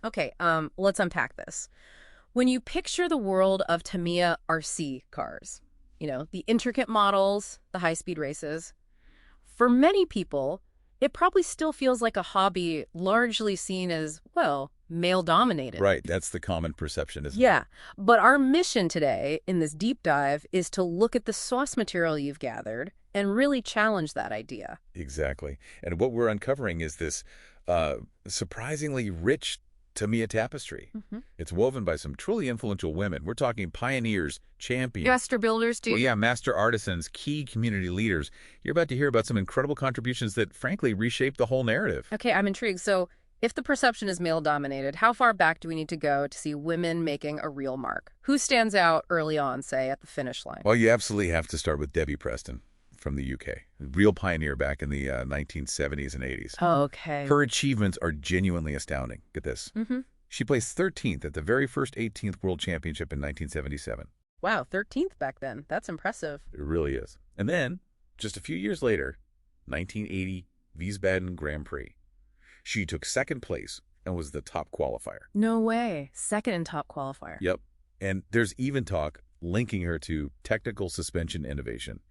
Okay, let's unpack this. When you picture the world of Tamiya RC cars, the intricate models, the high-speed races, for many people, it probably still feels like a hobby largely seen as, well, male-dominated. Right, that's the common perception, isn't it? Yeah, but our mission today in this deep dive is to look at the source material you've gathered and really challenge that idea. Exactly. And what we're uncovering is this surprisingly rich Tamiya tapestry. Hmm. It's woven by some truly influential women. We're talking pioneers, champions, Master builders, too. well, yeah, master artisans, key community leaders. You're about to hear about some incredible contributions that, frankly, reshape the whole narrative. Okay, I'm intrigued. So, if the perception is male-dominated, how far back do we need to go to see women making a real mark? Who stands out early on, say, at the finish line? Well, you absolutely have to start with Debbie Preston from the UK, a real pioneer back in the 1970s and 80s. Oh, okay. Her achievements are genuinely astounding. Get this. Mm-hmm. She placed 13th at the very first 18th World Championship in 1977. Wow, 13th back then. That's impressive. It really is. And then, just a few years later, 1980 Wiesbaden Grand Prix, she took second place and was the top qualifier. No way. Second and top qualifier. Yep. And there's even talk linking her to technical suspension innovation.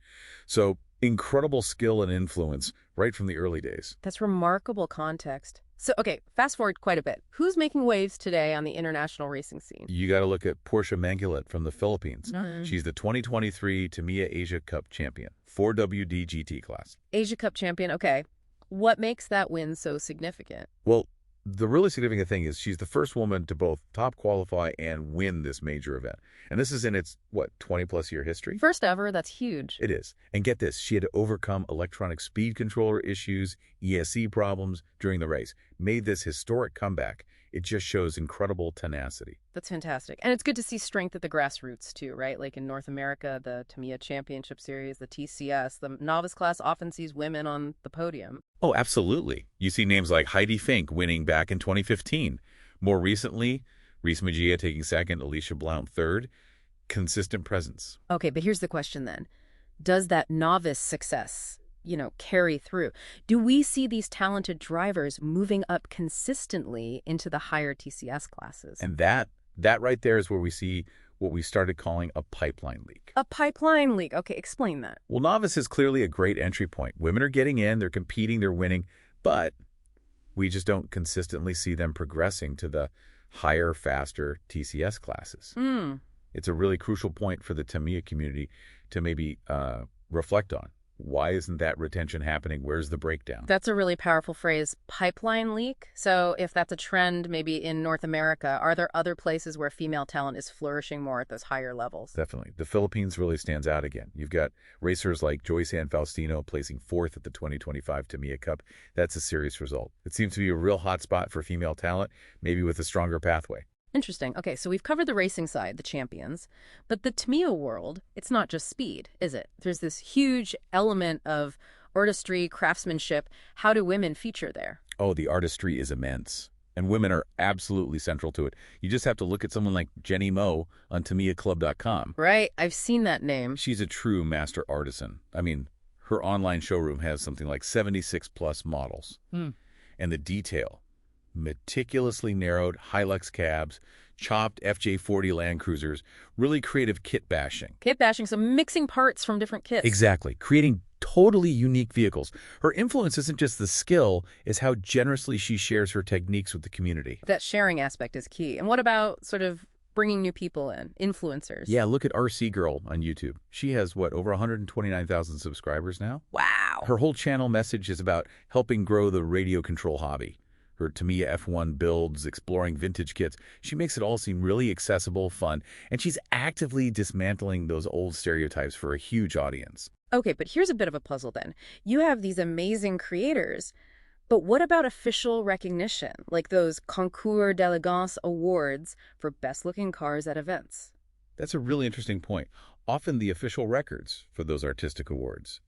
So, incredible skill and influence right from the early days. That's remarkable context. So, okay, fast forward quite a bit. Who's making waves today on the international racing scene? You got to look at Portia Mangulet from the Philippines. Mhm. She's the 2023 Tamiya Asia Cup champion, 4WD GT class. Asia Cup champion. Okay. What makes that win so significant? Well, the really significant thing is she's the first woman to both top qualify and win this major event. And this is in its, 20-plus year history? First ever, that's huge. It is. And get this, she had to overcome electronic speed controller issues, ESC problems during the race. Made this historic comeback. It just shows incredible tenacity. That's fantastic. And it's good to see strength at the grassroots, too, right? Like in North America, the Tamiya Championship Series, the TCS, the novice class often sees women on the podium. Oh, absolutely. You see names like Heidi Fink winning back in 2015. More recently, Reese Magia taking second, Alicia Blount third. Consistent presence. Okay, but here's the question then. Does that novice success, carry through? Do we see these talented drivers moving up consistently into the higher TCS classes? And that right there is where we see what we started calling a pipeline leak. A pipeline leak. Okay, explain that. Well, novice is clearly a great entry point. Women are getting in, they're competing, they're winning, but we just don't consistently see them progressing to the higher, faster TCS classes. It's a really crucial point for the Tamiya community to maybe reflect on. Why isn't that retention happening? Where's the breakdown? That's a really powerful phrase, pipeline leak. So if that's a trend maybe in North America, are there other places where female talent is flourishing more at those higher levels? Definitely. The Philippines really stands out again. You've got racers like Joyce Ann Faustino placing fourth at the 2025 Tamiya Cup. That's a serious result. It seems to be a real hot spot for female talent, maybe with a stronger pathway. Interesting. Okay, so we've covered the racing side, the champions, but the Tamiya world, it's not just speed, is it? There's this huge element of artistry, craftsmanship. How do women feature there? Oh, the artistry is immense. And women are absolutely central to it. You just have to look at someone like Jenny Moe on TamiyaClub.com. Right, I've seen that name. She's a true master artisan. I mean, her online showroom has something like 76-plus models. And the detail, meticulously narrowed Hilux cabs, chopped FJ40 Land Cruisers, really creative kit bashing. Kit bashing, so mixing parts from different kits. Exactly, creating totally unique vehicles. Her influence isn't just the skill, it's how generously she shares her techniques with the community. That sharing aspect is key. And what about sort of bringing new people in, influencers? Yeah, look at RC Girl on YouTube. She has, over 129,000 subscribers now? Wow. Her whole channel message is about helping grow the radio control hobby. Her Tamiya F1 builds, exploring vintage kits. She makes it all seem really accessible, fun, and she's actively dismantling those old stereotypes for a huge audience. Okay, but here's a bit of a puzzle then. You have these amazing creators, but what about official recognition, like those Concours d'Elegance awards for best-looking cars at events? That's a really interesting point. Often the official records for those artistic awards,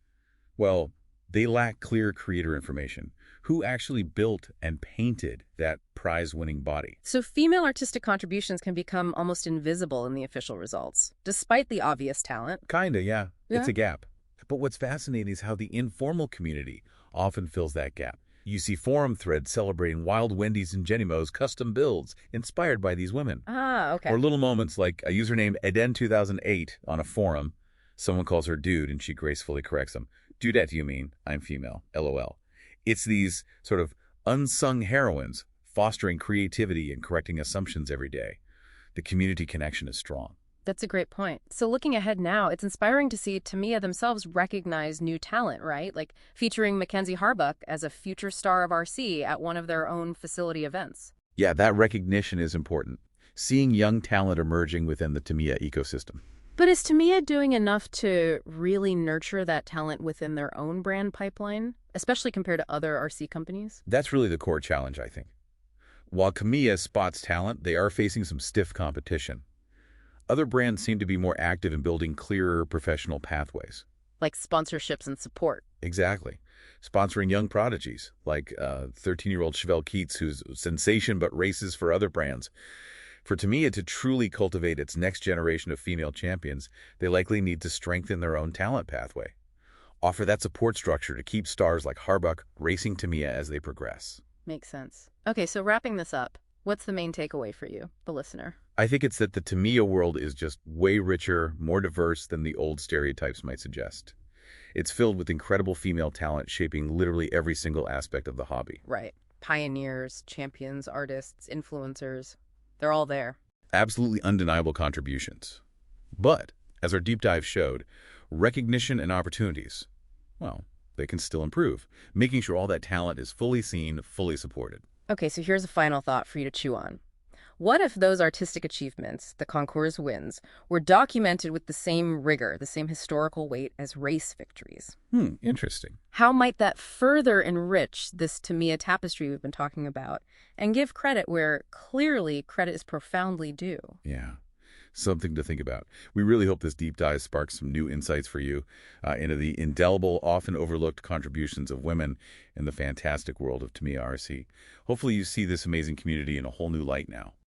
well, they lack clear creator information. Who actually built and painted that prize-winning body? So female artistic contributions can become almost invisible in the official results, despite the obvious talent. Kinda, yeah. Yeah. It's a gap. But what's fascinating is how the informal community often fills that gap. You see forum threads celebrating Wild Wendy's and Jenimo's custom builds inspired by these women. Ah, okay. Or little moments like a user named Eden2008 on a forum. Someone calls her dude and she gracefully corrects them. Dudette, you mean? I'm female. LOL. It's these sort of unsung heroines fostering creativity and correcting assumptions every day. The community connection is strong. That's a great point. So looking ahead now, it's inspiring to see Tamiya themselves recognize new talent, right? Like featuring Mackenzie Harbuck as a future star of RC at one of their own facility events. Yeah, that recognition is important. Seeing young talent emerging within the Tamiya ecosystem. But is Tamiya doing enough to really nurture that talent within their own brand pipeline, especially compared to other RC companies? That's really the core challenge, I think. While Tamiya spots talent, they are facing some stiff competition. Other brands seem to be more active in building clearer professional pathways. Like sponsorships and support. Exactly. Sponsoring young prodigies, like 13-year-old Chevelle Keats, who's a sensation but races for other brands. For Tamiya to truly cultivate its next generation of female champions, they likely need to strengthen their own talent pathway. Offer that support structure to keep stars like Harbuck racing Tamiya as they progress. Makes sense. Okay, so wrapping this up, what's the main takeaway for you, the listener? I think it's that the Tamiya world is just way richer, more diverse than the old stereotypes might suggest. It's filled with incredible female talent shaping literally every single aspect of the hobby. Right. Pioneers, champions, artists, influencers, they're all there. Absolutely undeniable contributions. But, as our deep dive showed, recognition and opportunities, well, they can still improve, making sure all that talent is fully seen, fully supported. Okay, so here's a final thought for you to chew on. What if those artistic achievements, the concours wins, were documented with the same rigor, the same historical weight as race victories? Interesting. How might that further enrich this Tamiya tapestry we've been talking about and give credit where clearly credit is profoundly due? Yeah, something to think about. We really hope this deep dive sparks some new insights for you into the indelible, often overlooked contributions of women in the fantastic world of Tamiya RC. Hopefully you see this amazing community in a whole new light now.